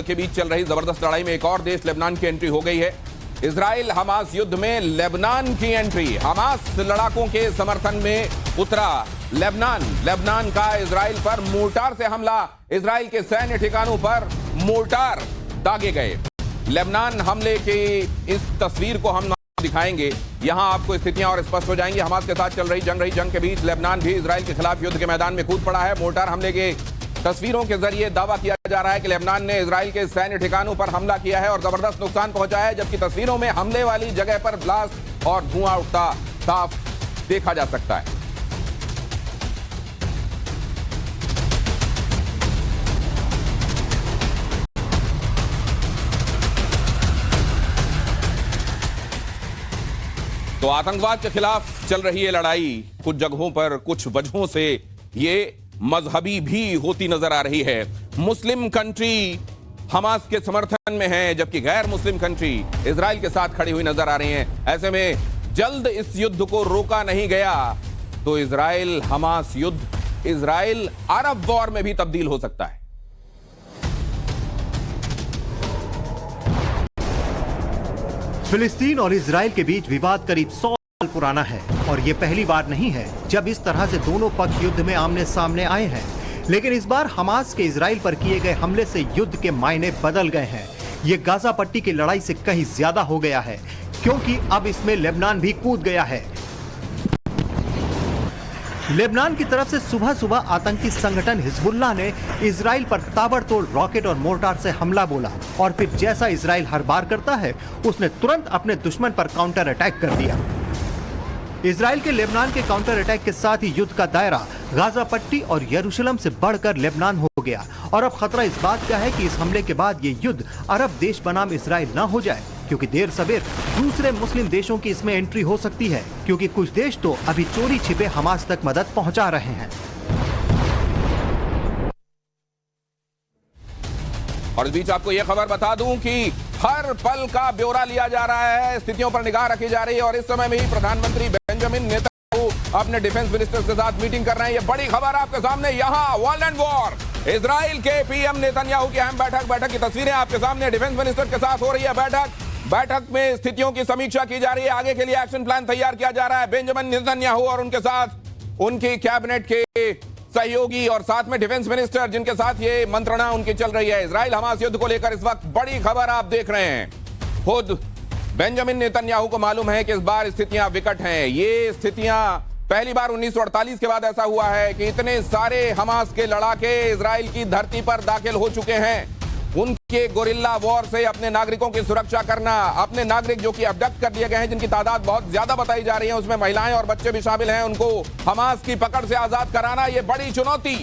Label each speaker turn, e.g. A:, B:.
A: के बीच चल रही जबरदस्त लड़ाई में एक और देश लेबनान की एंट्री हो गई है। इजराइल हमास युद्ध में लेबनान की एंट्री। हमास लड़ाकों के समर्थन में उतरा लेबनान का इजराइल पर मोर्टार से हमला। इजराइल के सैन्य ठिकानों पर मोर्टार दागे गए। लेबनान हमले की इस तस्वीर को हम दिखाएंगे। यहां आपको स्थितियां और स्पष्ट हो जाएंगी। हमास के साथ चल रही जंग के बीच लेबनान भी इजराइल के खिलाफ युद्ध के मैदान में कूद पड़ा है। मोर्टार हमले के तस्वीरों के जरिए दावा किया जा रहा है कि लेबनान ने इजराइल के सैन्य ठिकानों पर हमला किया है और जबरदस्त नुकसान पहुंचा है, जबकि तस्वीरों में हमले वाली जगह पर ब्लास्ट और धुआं उठता साफ देखा जा सकता है। तो आतंकवाद के खिलाफ चल रही है लड़ाई। कुछ जगहों पर कुछ वजहों से ये मजहबी भी होती नजर आ रही है। मुस्लिम कंट्री हमास के समर्थन में है, जबकि गैर मुस्लिम कंट्री इजराइल के साथ खड़ी हुई नजर आ रही हैं। ऐसे में जल्द इस युद्ध को रोका नहीं गया तो इजराइल हमास युद्ध इजराइल अरब वॉर में भी तब्दील हो सकता है।
B: फिलिस्तीन और इजराइल के बीच विवाद करीब 100 साल पुराना है और ये पहली बार नहीं है जब इस तरह से दोनों पक्ष युद्ध में आमने सामने आए हैं। लेकिन इस बार हमास के इजराइल पर किए गए हमले से युद्ध के मायने बदल गए हैं। ये गाजा पट्टी की लड़ाई से कहीं ज्यादा हो गया है, क्योंकि अब इसमें लेबनान भी कूद गया है। लेबनान की तरफ से सुबह सुबह आतंकी संगठन हिजबुल्लाह ने इजराइल पर ताबड़तोड़ रॉकेट और मोर्टार से हमला बोला और फिर जैसा इजराइल हर बार करता है, उसने तुरंत अपने दुश्मन पर काउंटर अटैक कर दिया। इजराइल के लेबनान के काउंटर अटैक के साथ ही युद्ध का दायरा गाजा पट्टी और यरूशलेम से बढ़कर लेबनान हो गया और अब खतरा इस बात का है कि इस हमले के बाद ये युद्ध अरब देश बनाम इजराइल न हो जाए, क्योंकि देर सवेर दूसरे मुस्लिम देशों की इसमें एंट्री हो सकती है, क्योंकि कुछ देश तो अभी चोरी छिपे हमास तक मदद पहुंचा रहे हैं।
A: और इस बीच आपको यह खबर बता दूं कि हर पल का ब्यौरा लिया जा रहा है, स्थितियों पर निगाह रखी जा रही है और इस समय में ही प्रधानमंत्री बेंजामिन नेतन्याहू अपने डिफेंस मिनिस्टर के साथ मीटिंग कर रहे हैं। ये बड़ी खबर आपके सामने। यहाँ वर्ल्ड एंड वॉर, इजराइल के पीएम नेतन्याहू की अहम बैठक की तस्वीरें आपके सामने। डिफेंस मिनिस्टर के साथ हो रही है बैठक में स्थितियों की समीक्षा की जा रही है। आगे के लिए एक्शन प्लान तैयार किया जा रहा है। बेंजामिन नेतन्याहू और उनके साथ उनकी कैबिनेट के सहयोगी और साथ में डिफेंस मिनिस्टर, जिनके साथ ये मंत्रणा उनकी चल रही है। इजराइल हमास युद्ध को लेकर इस वक्त बड़ी खबर आप देख रहे हैं। खुद बेंजामिन नेतन्याहू को मालूम है कि इस बार स्थितियां विकट हैं। ये स्थितियां पहली बार 1948 के बाद ऐसा हुआ है कि इतने सारे हमास के लड़ाके इजराइल की धरती पर दाखिल हो चुके हैं। उनके गोरिल्ला वॉर से अपने नागरिकों की सुरक्षा करना, अपने नागरिक जो कि अबडक्ट कर दिए गए हैं, जिनकी तादाद बहुत ज्यादा बताई जा रही है, उसमें महिलाएं और बच्चे भी शामिल हैं, उनको हमास की पकड़ से आजाद कराना, ये बड़ी चुनौती